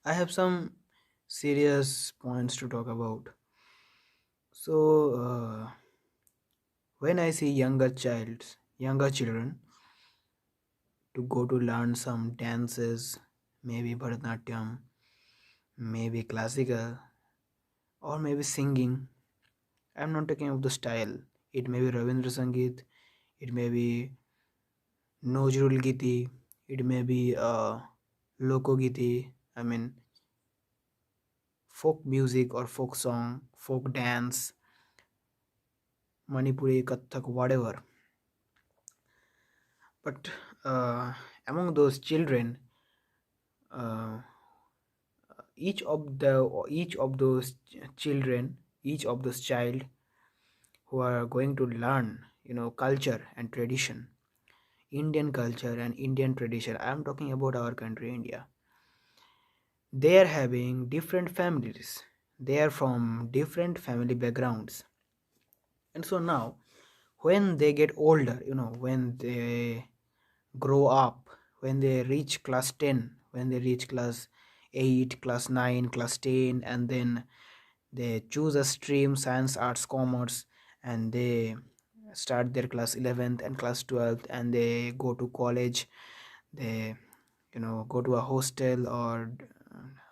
I have some serious points to talk about. So when I see younger children to go to learn some dances, maybe Bharatanatyam, maybe classical, or maybe singing. I'm not talking about the style. It may be Ravindra Sangeet, it may be Nojrul Giti, it may be Loko Giti, I mean folk music or folk song, folk dance, Manipuri, Kathak, whatever. But uh, among those children, uh, each of those children, each of those child who are going to learn, culture and tradition, Indian culture and Indian tradition. I am talking about our country, India. They are having different families. They are from different family backgrounds. And so now, when they get older, when they grow up, when they reach class 10, when they reach class 8, class 9, class 10, and then they choose a stream, science, arts, commerce, and they start their class 11th and class 12th, and they go to college. They go to a hostel, or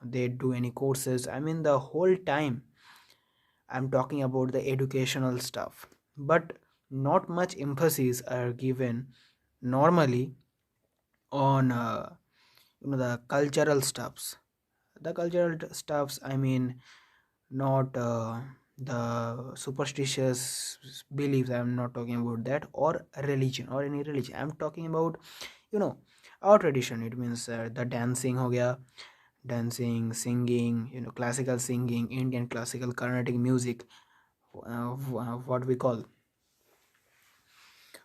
they do any courses. I mean, the whole time I'm talking about the educational stuff, but not much emphasis are given normally on the cultural stuffs. The cultural stuffs, I mean, not the superstitious beliefs. I'm not talking about that, or religion, or any religion. I'm talking about you know our tradition. It means the dancing ho gaya, dancing, singing, classical singing, Indian classical, Carnatic music, what we call.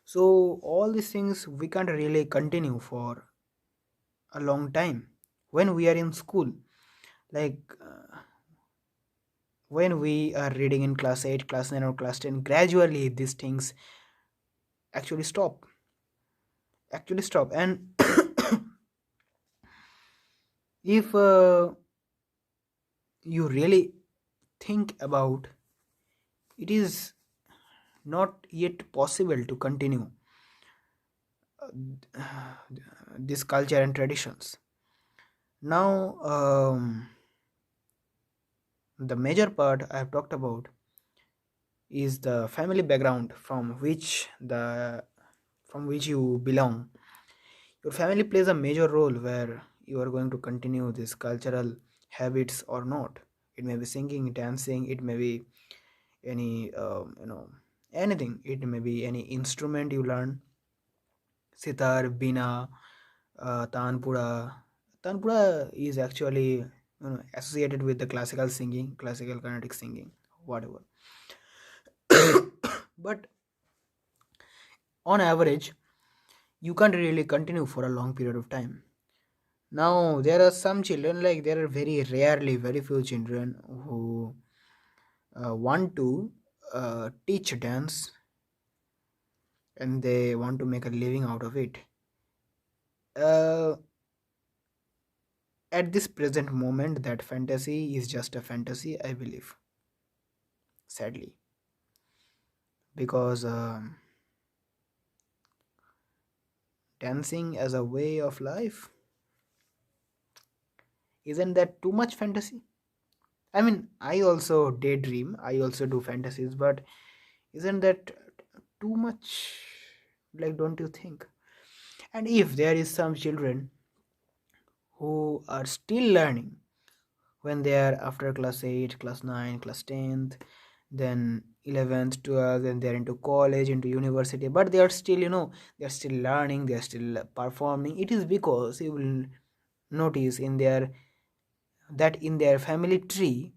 So all these things we can't really continue for a long time when we are in school. Like when we are reading in class 8, class 9, or class 10, gradually these things actually stop. And if you really think about, it is not yet possible to continue this culture and traditions. Now the major part I have talked about is the family background from which you belong. Your family plays a major role where you are going to continue these cultural habits or not. It may be singing, dancing, it may be any anything. It may be any instrument you learn: sitar, bina, tanpura. Tanpura is actually associated with the classical singing, classical Carnatic singing, whatever. But on average, you can't really continue for a long period of time. Now there are some children, like there are very rarely, very few children who want to teach dance, and they want to make a living out of it. uh, at this present moment, that fantasy is just a fantasy, I believe, sadly, because dancing as a way of life, isn't that too much fantasy? I mean, I also daydream, I also do fantasies, but isn't that too much? Like, don't you think? And if there is some children who are still learning, when they are after class 8, class 9, class 10th, then 11th, 12th, and they're into college, into university, but they are still, they're still learning, they're still performing. It is because you will notice in their family tree,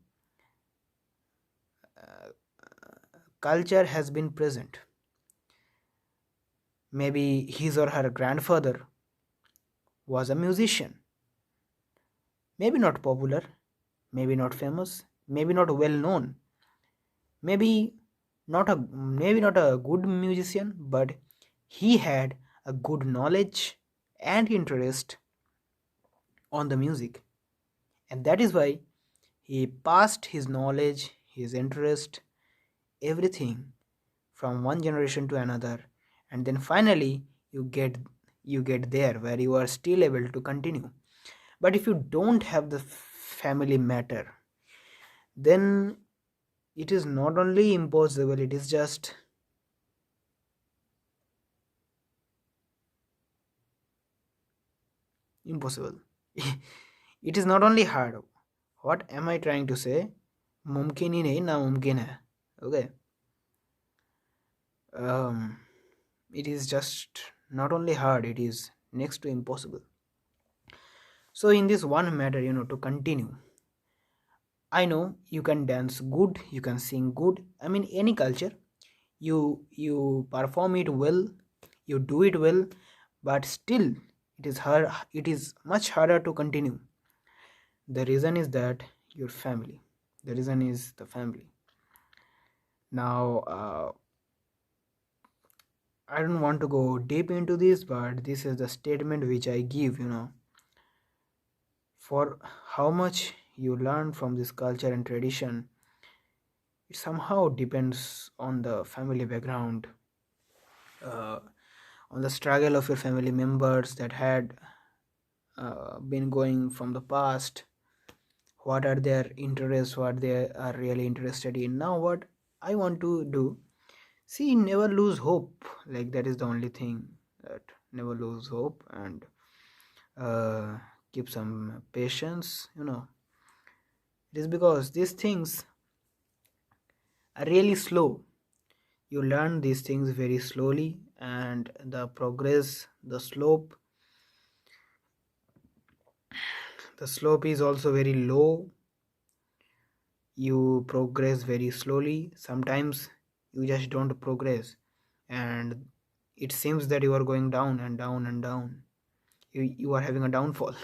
culture has been present. Maybe his or her grandfather was a musician, maybe not popular, maybe not famous, maybe not well known, maybe not a good musician, but he had a good knowledge and interest on the music, And that is why he passed his knowledge, his interest, everything from one generation to another, and then finally you get there where you are still able to continue. But if you don't have the family matter, then it is not only impossible, it is just impossible. It is not only hard. What am I trying to say? मुमकिन ही नहीं नामुमकिन है. Okay. um it is just not only hard, it is next to impossible. So in this one matter, to continue, I know you can dance good, you can sing good. I mean, any culture, you perform it well, you do it well, but still it is hard. It is much harder to continue. The reason is that your family. The reason is the family. Now, I don't want to go deep into this, but this is the statement which I give. For how much you learn from this culture and tradition, it somehow depends on the family background, uh, on the struggle of your family members that had been going from the past. What are their interests, what they are really interested in. Now what I want to do, see, never lose hope. Like, that is the only thing, that never lose hope, and uh, keep some patience. It is because these things are really slow. You learn these things very slowly, and the slope is also very low. You progress very slowly. Sometimes you just don't progress, and it seems that you are going down and down and down. You are having a downfall.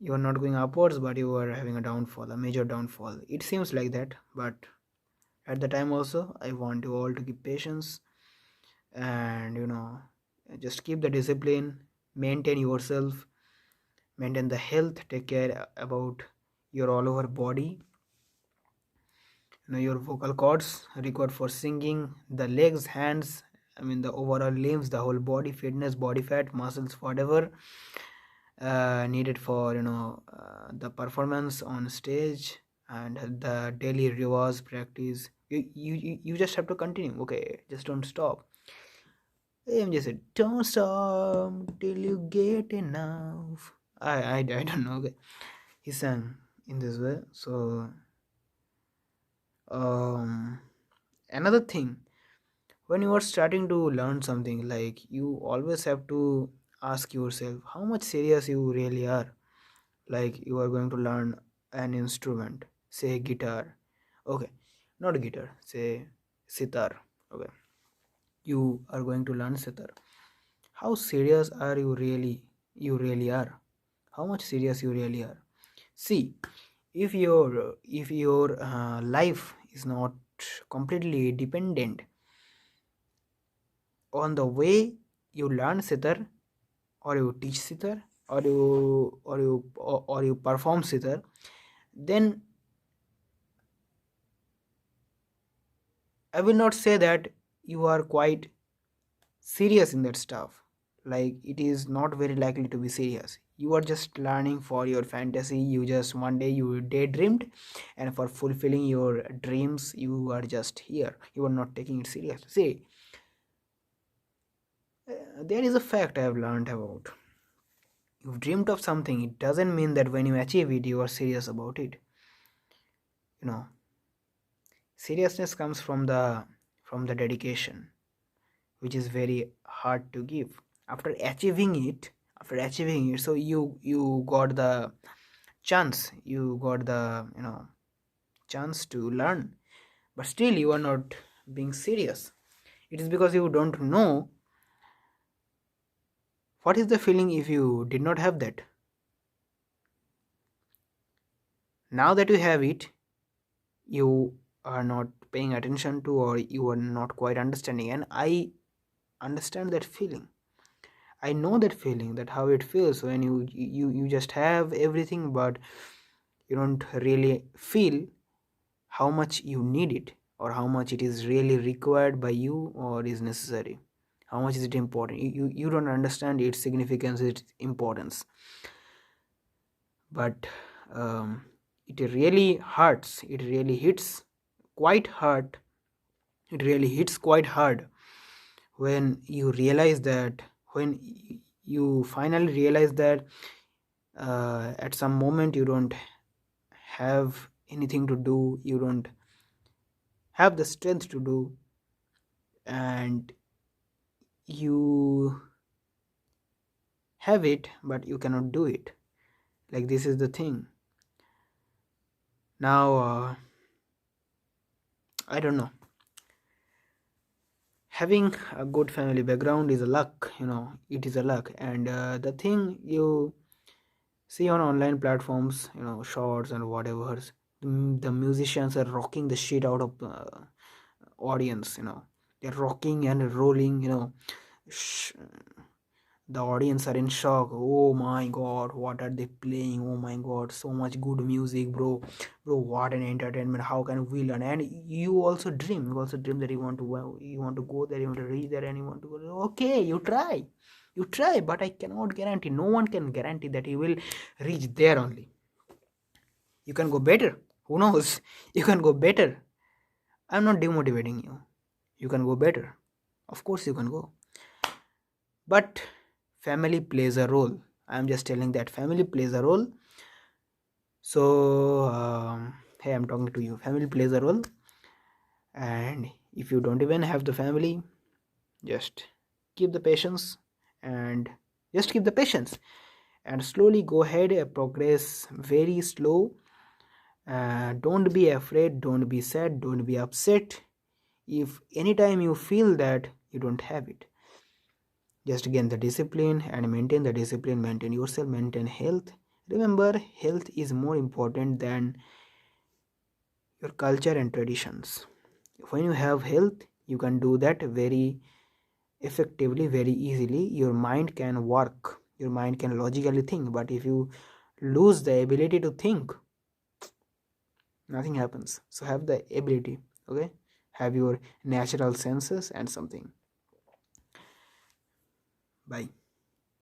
You are not going upwards, but you are having a downfall, a major downfall. It seems like that, but at the time also, I want you all to keep patience, and just keep the discipline, maintain yourself, maintain the health, take care about your all over body. Your vocal cords required for singing, the legs, hands, I mean the overall limbs, the whole body, fitness, body fat, muscles, whatever needed for the performance on stage, and the daily rewards practice. You just have to continue. Okay, just don't stop. I'm just said, don't stop till you get enough. I don't know. Okay, he sang in this way. So um another thing, when you are starting to learn something, like, you always have to ask yourself how much serious you really are. Like, you are going to learn an instrument, say guitar. Okay, not guitar, say sitar. Okay, you are going to learn sitar. How serious are you really are? How much serious you really are? See, if your life is not completely dependent on the way you learn sitar, or you teach sitar, or you perform sitar, then I will not say that you are quite serious in that stuff. Like, it is not very likely to be serious. You are just learning for your fantasy. You just one day you daydreamed, and for fulfilling your dreams, you are just here. You are not taking it serious. See, there is a fact I have learned about. You've dreamed of something, it doesn't mean that when you achieve it, you are serious about it. Seriousness comes from the dedication, which is very hard to give. After achieving it, so you got the chance, you got the chance to learn, but still you are not being serious. It is because you don't know what is the feeling if you did not have that. Now that you have it, you are not paying attention to, or you are not quite understanding, and I understand that feeling. I know that feeling, that how it feels when you just have everything, but you don't really feel how much you need it, or how much it is really required by you, or is necessary. How much is it important? You don't understand its significance, its importance. But it really hurts. It really hits quite hard. It really hits quite hard when you realize that, when you finally realize that at some moment you don't have anything to do, you don't have the strength to do, and you have it but you cannot do it. Like, this is the thing. Now I don't know, having a good family background is a luck, it is a luck. And the thing you see on online platforms, shorts and whatever, the musicians are rocking the shit out of audience, they're rocking and rolling, sh- the audience are in shock. Oh my god, what are they playing? Oh my god, so much good music, bro, what an entertainment, how can we learn? And you also dream that you want to go there, you want to reach there, and you want to go there. Okay, you try, but I cannot guarantee, no one can guarantee that you will reach there only. You can go better, who knows? You can go better. I'm not demotivating you. You can go better, of course you can go, but family plays a role. I'm just telling that family plays a role. So hey, I'm talking to you. Family plays a role. And if you don't even have the family, just keep the patience, and just keep the patience and slowly go ahead, progress very slow. Don't be afraid, don't be sad, don't be upset if anytime you feel that you don't have it. Just gain the discipline and maintain the discipline, maintain yourself, maintain health. Remember, health is more important than your culture and traditions. When you have health, you can do that very effectively, very easily. Your mind can work, your mind can logically think, but if you lose the ability to think, nothing happens. So have the ability, okay? Have your natural senses and something. Bye.